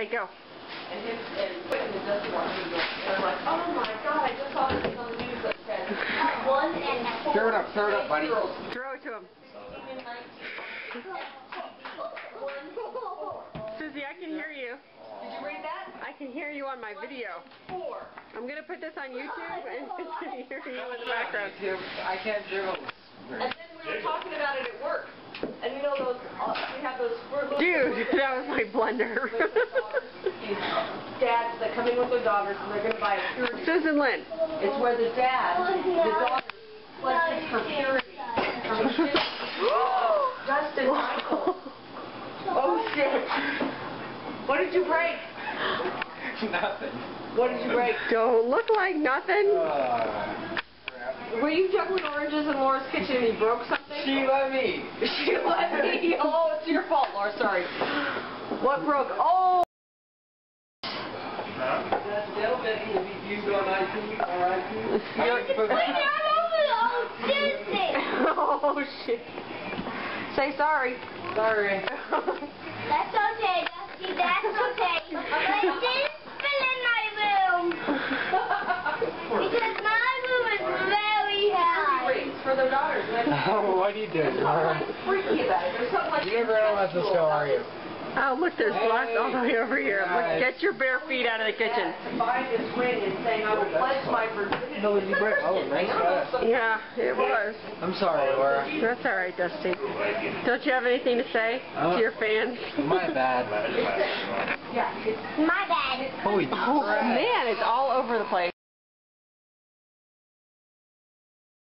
Okay, go. And putting the Dusty on me. And I'm like, oh my God, I just saw this thing on the news that said 1 and 4. Throw it up, buddy. Throw it to him. Susie, I can hear you. Did you read that? I can hear you on my video. 4. I'm going to put this on YouTube and hear you in the background. I can't dribble. And then we were talking about it at work. And you know those, we have those squirt Dude, that was my blender. dads that come in with their daughters and they're going to buy a purity. Susan Lynn. It's where the daughter pledges her purity. Dustin Michael. Oh shit. What did you break? Nothing. What did you break? Don't look like nothing. Were you juggling oranges in Laura's kitchen and you broke something? She let me. She let me. Oh, it's your fault, Laura. Sorry. What broke? Oh. That gentleman will be viewed on iTunes. Oh shit. Say sorry. Sorry. That's okay, Dusty, that's okay. But it didn't spill in my room. Because my room is very high. Rates for their daughters. Oh, what are you doing? There's something like freaky about it. There's something like You never know what this go, are you? Oh, look, there's blood all the way over here. Look, get your bare feet out of the kitchen. To buy this ring and saying I will pledge my virginity. No, you break. Oh, nice guy. Yeah, it was. I'm sorry, Laura. That's all right, Dusty. Don't you have anything to say to your fans? My bad. Yeah, it's My bad. Holy Oh, man, it's all over the place.